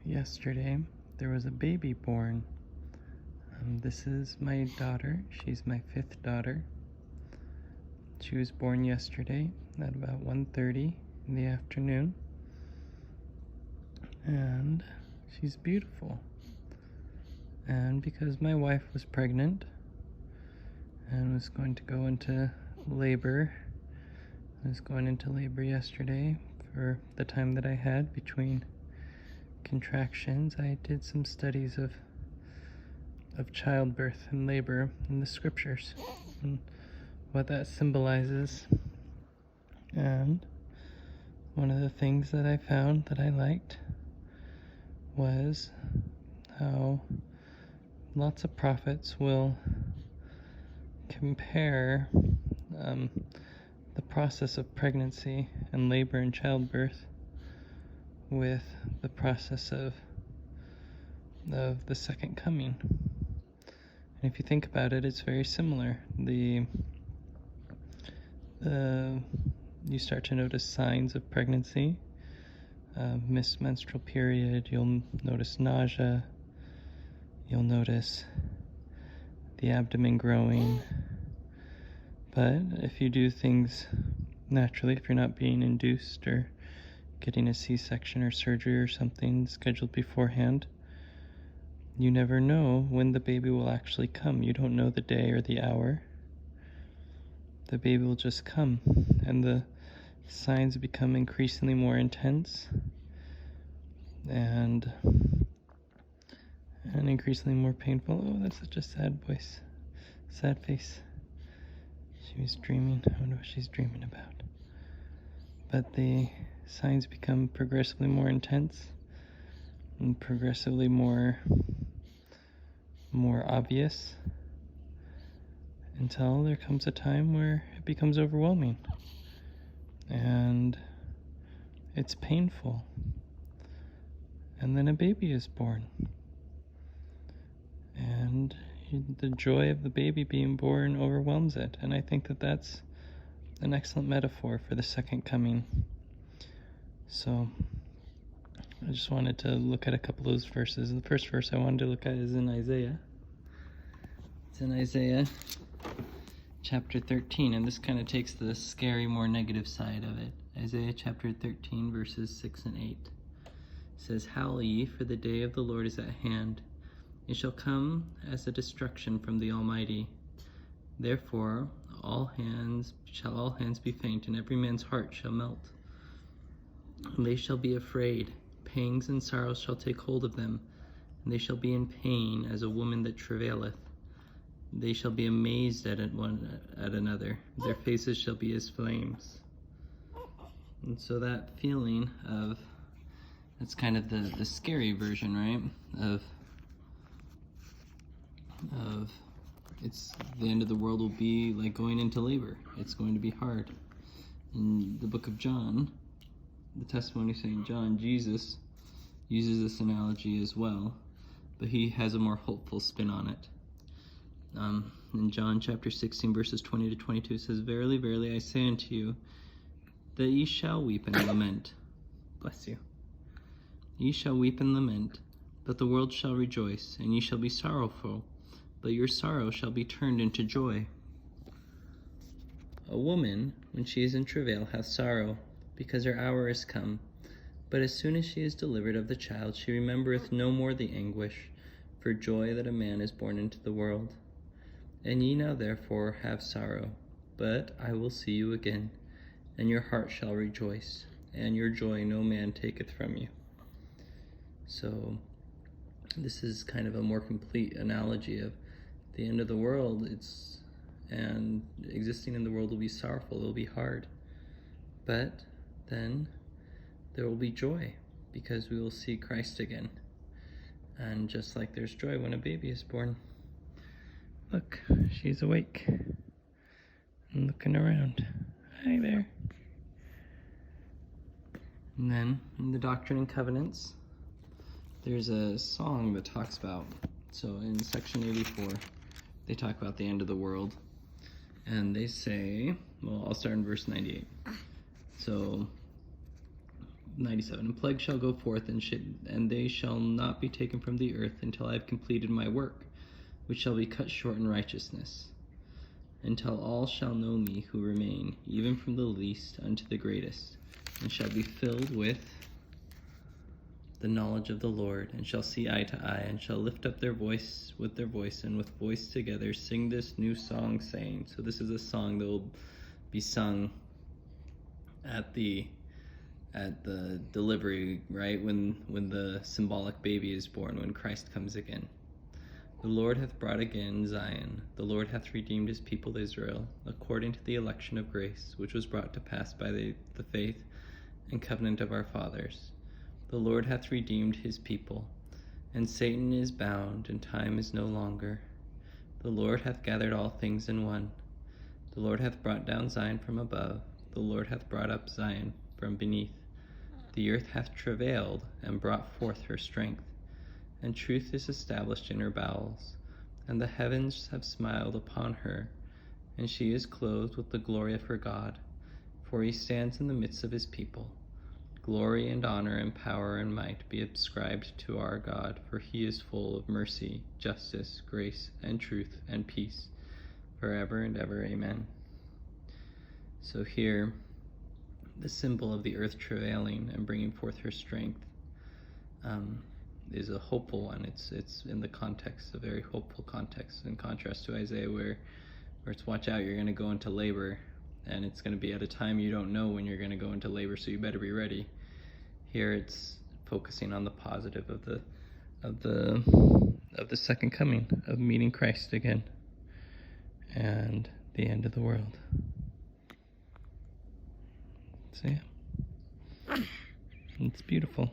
Yesterday, there was a baby born. This is my daughter. She's my fifth daughter. She was born yesterday at about 1:30 in the afternoon. And she's beautiful. And because my wife was pregnant and was going to go into labor, I was going into labor yesterday for the time that I had between contractions. I did some studies of childbirth and labor in the scriptures and what that symbolizes. And one of the things that I found that I liked was how lots of prophets will compare the process of pregnancy and labor and childbirth with the process of the second coming. And if you think about it, it's very similar. You start to notice signs of pregnancy, missed menstrual period, you'll notice nausea, you'll notice the abdomen growing. But if you do things naturally, if you're not being induced or getting a C-section or surgery or something scheduled beforehand, you never know when the baby will actually come. You don't know the day or the hour. The baby will just come, and the signs become increasingly more intense and increasingly more painful. Oh, that's such a sad voice, sad face. She was dreaming. I wonder what she's dreaming about. But the signs become progressively more intense and progressively more obvious until there comes a time where it becomes overwhelming and it's painful, and then a baby is born, and the joy of the baby being born overwhelms it. And I think that that's an excellent metaphor for the second coming. So I just wanted to look at a couple of those verses. The first verse I wanted to look at is in Isaiah. It's in Isaiah chapter 13, and this kind of takes the scary, more negative side of it. Isaiah chapter 13, verses 6 and 8. It says, "Howl ye, for the day of the Lord is at hand. It shall come as a destruction from the Almighty. Therefore all hands be faint, and every man's heart shall melt. And they shall be afraid. Pangs and sorrows shall take hold of them, and they shall be in pain as a woman that travaileth. They shall be amazed at one at another. Their faces shall be as flames." And so that feeling of, that's kind of the scary version, right? Of it's the end of the world will be like going into labor. It's going to be hard. In the book of John, the testimony of St. John, Jesus uses this analogy as well, but he has a more hopeful spin on it. In John chapter 16, verses 20 to 22, it says, "Verily, verily, I say unto you, that ye shall weep and lament." Bless you. "Ye shall weep and lament, but the world shall rejoice, and ye shall be sorrowful, but your sorrow shall be turned into joy. A woman, when she is in travail, hath sorrow, because her hour is come. But as soon as she is delivered of the child, she remembereth no more the anguish, for joy that a man is born into the world. And ye now therefore have sorrow, but I will see you again, and your heart shall rejoice, and your joy no man taketh from you." So this is kind of a more complete analogy of the end of the world. And existing in the world will be sorrowful, it will be hard. But then there will be joy, because we will see Christ again. And just like there's joy when a baby is born. Look, she's awake and looking around. Hi there. And then in the Doctrine and Covenants, there's a song that talks about, so in section 84, they talk about the end of the world. And they say, well, I'll start in verse 98. So 97. And plague shall go forth, and they shall not be taken from the earth until I have completed my work, which shall be cut short in righteousness, until all shall know me who remain, even from the least unto the greatest, and shall be filled with the knowledge of the Lord, and shall see eye to eye, and shall lift up their voice, and with voice together sing this new song, saying. So this is a song that will be sung at the delivery, right, when the symbolic baby is born, when Christ comes again. The Lord hath brought again Zion, the Lord hath redeemed his people Israel, according to the election of grace, which was brought to pass by the faith and covenant of our fathers. The Lord hath redeemed his people, and Satan is bound, and time is no longer. The Lord hath gathered all things in one. The Lord hath brought down Zion from above, the Lord hath brought up Zion from beneath. The earth hath travailed, and brought forth her strength, and truth is established in her bowels. And the heavens have smiled upon her, and she is clothed with the glory of her God. For he stands in the midst of his people. Glory and honor and power and might be ascribed to our God, for he is full of mercy, justice, grace, and truth, and peace, forever and ever. Amen. So here, the symbol of the earth travailing and bringing forth her strength is a hopeful one. It's in the context, a very hopeful context, in contrast to Isaiah where it's watch out, you're going to go into labor, and it's going to be at a time you don't know when you're going to go into labor, so you better be ready. Here it's focusing on the positive of the second coming, of meeting Christ again, and the end of the world. So yeah, it's beautiful.